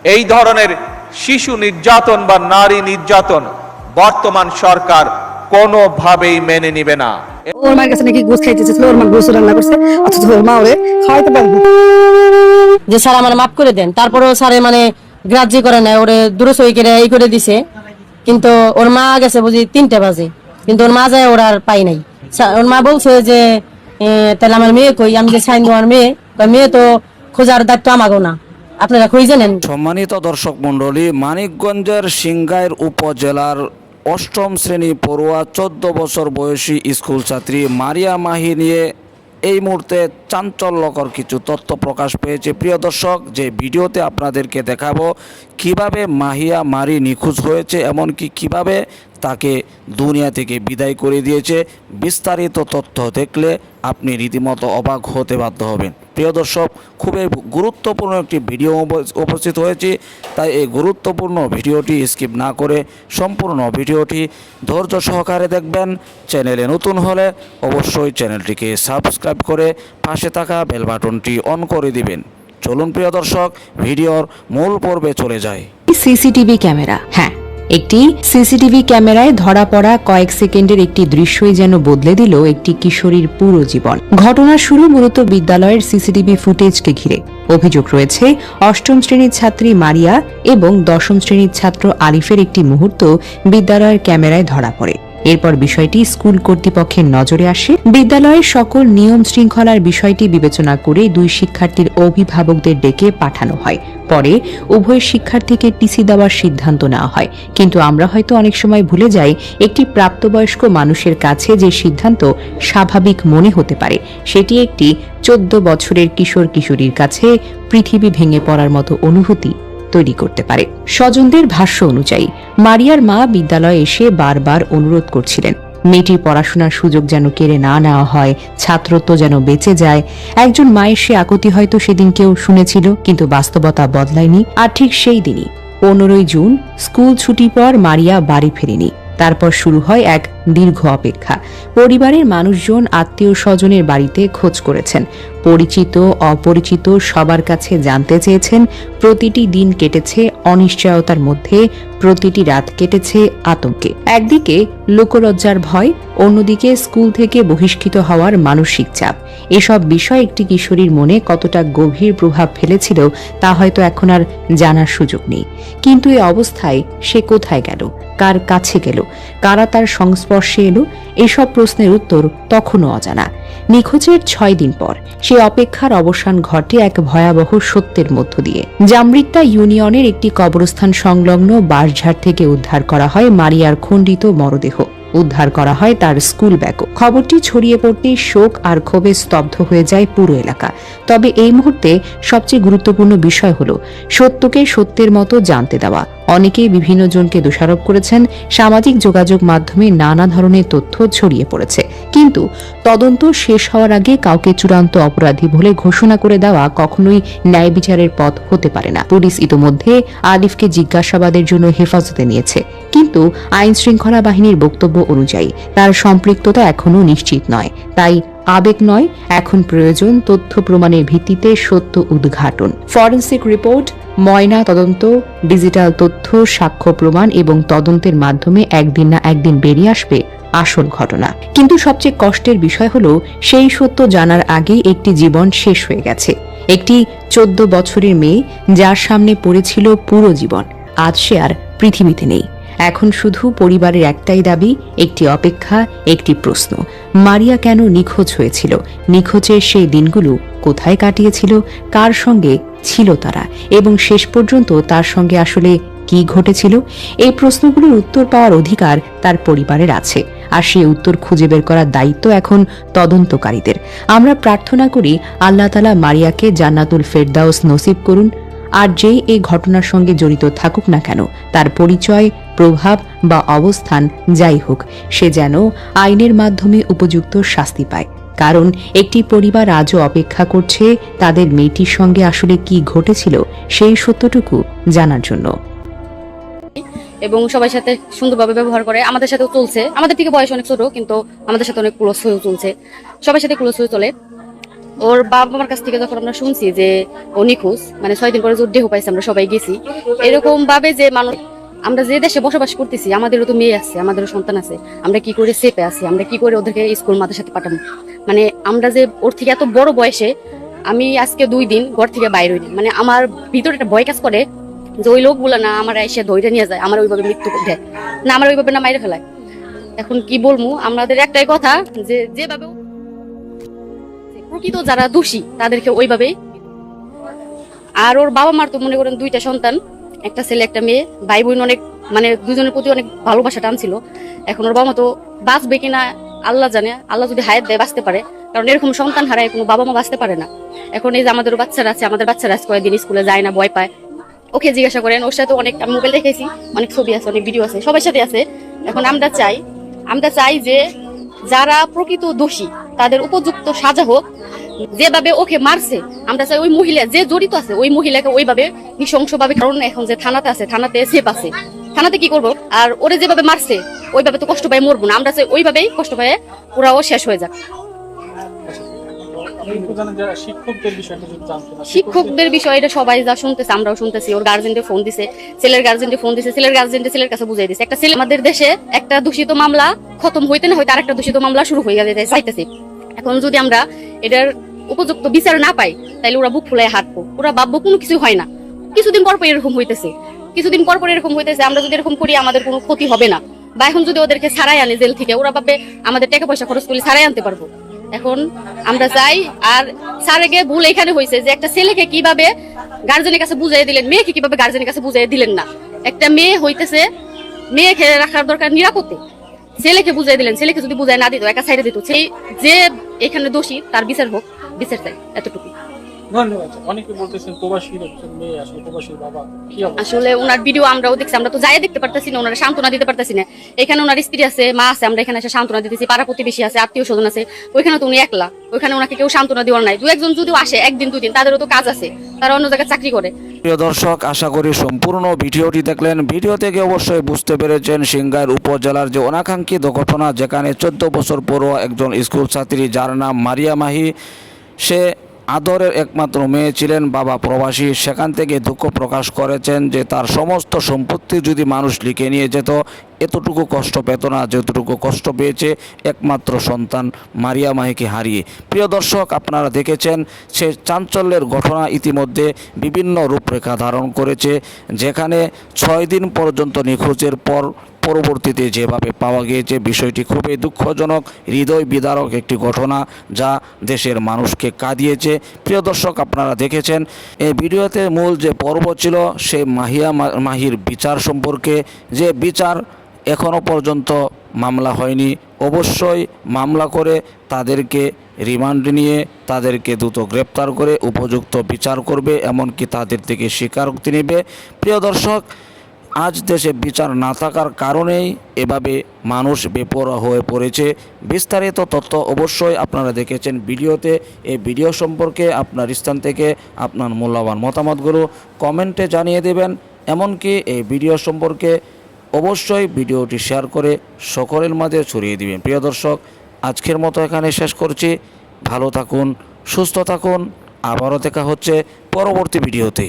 এই ধরনের শিশু নির্যাতন বা নারী নির্যাতন বর্তমান সরকার কোনোভাবেই মেনে নিবে না। ওর মার কাছে নাকি গোস খাইতেছে, ওর মা গোস রান্না করছে, অথচ ওর মা ওরে খাওয়াইতে পারবে যে স্যার আমার মাফ করে দেন, তারপরেও স্যারে মানে গ্রাহ্য করে নেয়, ওরে দূরসই করে এই করে দিছে। কিন্তু ওর মা গেছে বুঝি 3টা বাজে, কিন্তু ওর মা যায় ওর আর পাই নাই। ওর মা বলছে যে তাহলে আমার মেয়ে কই, আমি যে সাইন দেওয়ার মেয়ে তো খোঁজার দায়িত্ব আমাকেও না, আপনারা খুঁজে নেন। সম্মানিত দর্শক মণ্ডলী, মানিকগঞ্জের সিংগাইর উপজেলার 8ম শ্রেণী পড়ুয়া 14 বছর বয়সী স্কুল ছাত্রী মারিয়া মাহি নিয়ে এই মুহূর্তে চাঞ্চল্যকর কিছু তথ্য প্রকাশ পেয়েছে। প্রিয় দর্শক, যে ভিডিওতে আপনাদেরকে দেখাবো কিভাবে মাহিয়া মারি নিখোঁজ হয়েছে, এমনকি কিভাবে তাকে দুনিয়া থেকে বিদায় করে দিয়েছে, বিস্তারিত তথ্য দেখলে আপনি রীতিমতো অবাক হতে বাধ্য হবেন। প্রিয় দর্শক, খুবই গুরুত্বপূর্ণ একটি ভিডিও উপস্থিত হয়েছে, তাই এই গুরুত্বপূর্ণ ভিডিওটি স্কিপ না করে সম্পূর্ণ ভিডিওটি ধৈর্য সহকারে দেখবেন। চ্যানেলে নতুন হলে অবশ্যই চ্যানেলটিকে সাবস্ক্রাইব করে পাশে থাকা বেল বাটনটি অন করে দিবেন। চলুন প্রিয় দর্শক, ভিডিওর মূল পর্বে চলে যায়। সিসিটিভি ক্যামেরা, হ্যাঁ, একটি সিসিটিভি ক্যামেরায় ধরা পড়া কয়েক সেকেন্ডের একটি দৃশ্যই যেন বদলে দিল একটি কিশোরীর পুরো জীবন। ঘটনার শুরু মূলত বিদ্যালয়ের সিসিটিভি ফুটেজকে ঘিরে। অভিযোগ রয়েছে 8ম শ্রেণীর ছাত্রী মারিয়া এবং 10ম শ্রেণীর ছাত্র আলিফের একটি মুহূর্ত বিদ্যালয়ের ক্যামেরায় ধরা পড়ে। এরপর বিষয়টি স্কুল কর্তৃপক্ষের নজরে আসে। বিদ্যালয়ের সকল নিয়ম শৃঙ্খলার বিষয়টি বিবেচনা করে 2 শিক্ষার্থীর অভিভাবকদের ডেকে পাঠানো হয়। পরে উভয় শিক্ষার্থীকে টিসি দেওয়ার সিদ্ধান্ত নেওয়া হয়। কিন্তু আমরা হয়তো অনেক সময় ভুলে যাই, একটি প্রাপ্তবয়স্ক মানুষের কাছে যে সিদ্ধান্ত স্বাভাবিক মনে হতে পারে, সেটি একটি 14 বছরের কিশোর কিশোরীর কাছে পৃথিবী ভেঙে পড়ার মতো অনুভূতি তৈরি করতে পারে। স্বজনদের ভাষ্য অনুযায়ী মারিয়ার মা বিদ্যালয়ে এসে বারবার অনুরোধ করছিলেন মেয়েটির পড়াশোনার সুযোগ যেন কেড়ে না নেওয়া হয়, ছাত্রত্ব যেন বেঁচে যায়। একজন মায়ের সে আকুতি হয়তো সেদিন কেউ শুনেছিল, কিন্তু বাস্তবতা বদলায়নি। আর ঠিক সেই দিনই 15ই জুন স্কুল ছুটির পর মারিয়া বাড়ি ফেরেনি। তারপর শুরু হয় এক দীর্ঘ অপেক্ষা। পরিবারের মানুষজন আত্মীয় স্বজনের বাড়িতে খোঁজ করেছেন, পরিচিত অপরিচিত সবার কাছে জানতে চেয়েছেন। প্রতিটি দিন কেটেছে অনিশ্চয়তার মধ্যে, প্রতিটি রাত কেটেছে আতঙ্কে। একদিকে লোকলজ্জার ভয়, অন্যদিকে স্কুল থেকে বহিষ্কৃত হওয়ার মানসিক চাপ। এসব বিষয় একটি কিশোরীর মনে কতটা গভীর প্রভাব ফেলেছিল তা হয়তো এখন আর জানার সুযোগ নেই। কিন্তু এই অবস্থায় সে কোথায় গেল, কার কাছে গেল, কারা তার সংস্পর্শে এলো, এসব প্রশ্নের উত্তর তখনও অজানা। নিখোঁজের 6 দিন পর সেই অপেক্ষার অবসান ঘটে এক ভয়াবহ সত্যের মধ্য দিয়ে। জামরিত্তা ইউনিয়নের একটি কবরস্থান সংলগ্ন বাঁশঝাড় থেকে উদ্ধার করা হয় মারিয়ার খণ্ডিত মরদেহ। উদ্ধার করা হয় তার স্কুল ব্যাগও। খবরটি ছড়িয়ে পড়তেই শোক আর ক্ষোভে স্তব্ধ হয়ে যায় পুরো এলাকা। তবে এই মুহূর্তে সবচেয়ে গুরুত্বপূর্ণ বিষয় হলো সত্যকে সত্যের মতো জানতে দেওয়া। অনেকেই বিভিন্ন জনকে দোষারোপ করেছেন, সামাজিক যোগাযোগ মাধ্যমে নানা ধরনের তথ্য ছড়িয়ে পড়েছে, কিন্তু তদন্ত শেষ হওয়ার আগে কাউকে চূড়ান্ত অপরাধী বলে ঘোষণা করে দেওয়া কখনোই ন্যায় বিচারের পথ হতে পারে না। পুলিশ ইতোমধ্যে আলিফকে জিজ্ঞাসাবাদের জন্য হেফাজতে নিয়েছে, কিন্তু আইন শৃঙ্খলা বাহিনীর বক্তব্য অনুযায়ী তার সম্পৃক্ততা এখনও নিশ্চিত নয়। তাই আবেগ নয়, এখন প্রয়োজন তথ্য প্রমাণের ভিত্তিতে সত্য উদ্ঘাটন। ফরেনসিক রিপোর্ট, ময়না তদন্ত, ডিজিটাল তথ্য, সাক্ষ্য প্রমাণ এবং তদন্তের মাধ্যমে একদিন না একদিন বেরিয়ে আসবে আসল ঘটনা। কিন্তু সবচেয়ে কষ্টের বিষয় হলো সেই সত্য জানার আগেই একটি জীবন শেষ হয়ে গেছে। একটি 14 বছরের মেয়ে যার সামনে পড়েছিল পুরো জীবন, আজ সে আর পৃথিবীতে নেই। এখন শুধু পরিবারের একটাই দাবি, একটি অপেক্ষা, একটি প্রশ্ন। মারিয়া কেন নিখোঁজ হয়েছিল? নিখোঁজের সেই দিনগুলো কোথায় কাটিয়েছিল? কার সঙ্গে ছিল তারা? এবং শেষ পর্যন্ত তার সঙ্গে আসলে কি ঘটেছিল? এই প্রশ্নগুলোর উত্তর পাওয়ার অধিকার তার পরিবারের আছে, আর সেই উত্তর খুঁজে বের করার দায়িত্ব এখন তদন্তকারীদের। আমরা প্রার্থনা করি আল্লাহ তাআলা মারিয়াকে জান্নাতুল ফেরদাউস নসিব করুন। আর যেই এই ঘটনার সঙ্গে জড়িত থাকুক না কেন, তার পরিচয়, প্রভাব বা অবস্থান যাই হোক, সে যেন আইনের মাধ্যমে উপযুক্ত শাস্তি পায়। কারণ একটি পরিবার আজও অপেক্ষা করছে তাদের মেয়েটির সঙ্গে আসলে কি ঘটেছিল সেই সত্যটুকু জানার জন্য। এবং সবার সাথে সুন্দরভাবে ব্যবহার করে, আমাদের সাথেও চলছে। আমাদের থেকে বয়স অনেক ছোট, কিন্তু আমাদের সাথে অনেক ক্লোজ হয়ে চলছে, সবার সাথে ক্লোজ হয়ে চলে। ওর বাবা মার কাছ থেকে যখন আমরা শুনছি যে ও নিখোঁজ, মানে 6 দিন পরে যে ওর দেহ পাইছে, আমরা সবাই গেছি, এরকম ভাবে যে মানুষ, আমরা যে দেশে বসবাস করতেছি আমাদেরও তো মেয়ে আছে, আমাদেরও সন্তান আছে, আমরা কি করে সেপে আছি, আমরা কি করে ওদেরকে স্কুল মাদ্রাসাতে পাঠাবো? মানে আমরা যে ওর থেকে এত বড় বয়সে, আমি আজকে 2 দিন ঘর থেকে বাইরে হইনি, মানে আমার ভিতরে একটা ভয় কাজ করে যে ওই লোকগুলা না আমার এসে ধইরে নিয়ে যায়, আমার ওইভাবে মৃত্যু দেয় না, আমার ওইভাবে না মাইরে ফেলায়। এখন কি বলবো, আমাদের একটাই কথা যে যেভাবে প্রকৃত যারা দোষী তাদেরকে ওইভাবেই। আর ওর বাবা মার তো মনে করেন 2টা সন্তান, একটা ছেলে একটা মেয়ে, ভাই বোন অনেক, মানে দুজনের প্রতি অনেক ভালোবাসা টানছিল। এখন ওর বাবা মা তো বাঁচবে কিনা আল্লাহ জানে, আল্লাহ যদি হায়াত দেয় বাঁচতে পারে, কারণ এরকম সন্তান হারায় কোনো বাবা মা বাঁচতে পারে না। এখন এই যে আমাদের বাচ্চারা আছে, আমাদের বাচ্চারা আজ কয়েকদিন স্কুলে যায় না, ভয় পায়, ওকে জিজ্ঞাসা করেন, ওর সাথে অনেক, আমি মোবাইল দেখেছি, অনেক ছবি আছে, অনেক ভিডিও আছে, সবার সাথে আছে। এখন আমরা চাই যে যারা প্রকৃত দোষী তাদের উপযুক্ত সাজা হোক। যেভাবে ওকে মারছে, আমরা চাই ওই মহিলা যে জড়িত আছে ওই মহিলাকে ওইভাবে নৃশংসভাবে, কারণ এখন যে থানাতে আছে, থানাতে সেফ আছে, থানাতে কি করবো, আর ওরে যেভাবে মারছে ওইভাবে তো কষ্ট পায় মরবো না, আমরা চাই ওইভাবেই কষ্ট পায় ওরাও শেষ হয়ে যাক। শিক্ষকদের বিষয় এটা সবাই যা শুনতেছে, আমরাও শুনতেছি। ওর গার্জেনকে ফোন দিছে, ছেলের গার্জেনকে ফোন দিছে, ছেলের গার্জেনকে ছেলের কাছে বুঝাই দিছে। একটা ছেলে, আমাদের দেশে একটা দূষিত মামলা খতম হইতে না হইতে আরেকটা দূষিত মামলা শুরু হয়ে যেতে চাইতেছে। এখন যদি আমরা এটার উপযুক্ত বিচার না পাই, তাইলে ওরা বুক ফুলায় হাঁটবো, ওরা ভাববো কোনো কিছু হয় না। কিছুদিন পর এরকম হইতেছে, আমরা যদি এরকম করি আমাদের কোনো ক্ষতি হবে না। বা এখন যদি ওদেরকে ছাড়াই আনে জেল থেকে, ওরা ভাববে আমাদের টাকা পয়সা খরচ করে ছাড়াই আনতে পারবো। এখন আমরা চাই, আর স্যারের ভুল এখানে হয়েছে যে একটা ছেলেকে কিভাবে গার্জেনের কাছে বুঝাই দিলেন, মেয়েকে কিভাবে গার্জেনের কাছে বুঝাই দিলেন না। একটা মেয়ে হইতেছে, মেয়েকে রাখার দরকার নিরাপদে, ছেলেকে বুঝাই দিলেন, ছেলেকে যদি বুঝাই না দিত, একা সাইডে দিত, সেই যে এখানে দোষী তার বিচার হোক, বিচার চাই, এতটুকু। ধন্যবাদ। অনেকে বলতেছেন প্রবাসীর একজন মেয়ে, আসলে প্রবাসীর বাবা কি অবস্থা? আসলে ওনার ভিডিও আমরাও দেখছি, আমরা তো যাই দেখতে পারতেছি না, ওনারা সান্ত্বনা দিতে পারতেছি না। এখানে ওনার স্ত্রী আছে, মা আছে, আমরা এখানে এসে সান্ত্বনা দিতেছি, পাড়া প্রতিবেশী আছে, আত্মীয় স্বজন আছে, ওইখানে তো উনি একলা, ওইখানে ওনাকে কেউ সান্ত্বনা দেওয়ার নাই। 2-1 যদিও আসে 1 দিন 2 দিন, তাদেরও তো কাজ আছে, তারা অন্য জায়গায় চাকরি করে। প্রিয় দর্শক, আশা করি সম্পূর্ণ ভিডিওটি দেখলেন। ভিডিও থেকে অবশ্যই বুঝতে পেরেছেন সিংগাইর উপজেলার যে অনাকাঙ্ক্ষিত ঘটনা, যেখানে 14 বছর পড়ুয়া একজন স্কুল ছাত্রী, যার নাম মারিয়া মাহি, সে আদরের একমাত্র মেয়ে ছিলেন, বাবা প্রবাসী। সেখান থেকে দুঃখ প্রকাশ করেছেন যে তার সমস্ত সম্পত্তি যদি মানুষ লিখে নিয়ে যেত, এতটুকু কষ্ট পেত না যতটুকু কষ্ট পেয়েছে একমাত্র সন্তান মারিয়া মাহিকে হারিয়ে। প্রিয় দর্শক, আপনারা দেখেছেন সে চাঞ্চল্যের ঘটনা ইতিমধ্যে বিভিন্ন রূপরেখা ধারণ করেছে, যেখানে 6 দিন পর্যন্ত নিখোঁজের পরবর্তীতে যেভাবে পাওয়া গিয়েছে, বিষয়টি খুবই দুঃখজনক, হৃদয় বিদারক একটি ঘটনা, যা দেশের মানুষকে কাঁদিয়েছে। প্রিয় দর্শক, আপনারা দেখেছেন এই ভিডিওতে মূল যে পর্ব ছিল সে মাহির বিচার সম্পর্কে, যে বিচার এখনও পর্যন্ত মামলা হয়নি। অবশ্যই মামলা করে তাদেরকে রিমান্ড নিয়ে তাদেরকে দ্রুত গ্রেপ্তার করে উপযুক্ত বিচার করবে, এমনকি তাদের থেকে স্বীকারোক্তি নেবে। প্রিয় দর্শক, আজ দেশে বিচার না থাকার কারণেই এভাবে মানুষ বেপরোয়া হয়ে পড়েছে। বিস্তারিত তথ্য অবশ্যই আপনারা দেখেছেন ভিডিওতে। এই ভিডিও সম্পর্কে আপনার স্থান থেকে আপনার মূল্যবান মতামতগুলো কমেন্টে জানিয়ে দেবেন। এমনকি এই ভিডিও সম্পর্কে অবশ্যই ভিডিওটি শেয়ার করে সকলের মাঝে ছড়িয়ে দিবেন। প্রিয় দর্শক, আজকের মতো এখানে শেষ করছি। ভালো থাকুন, সুস্থ থাকুন, আবারও দেখা হচ্ছে পরবর্তী ভিডিওতে।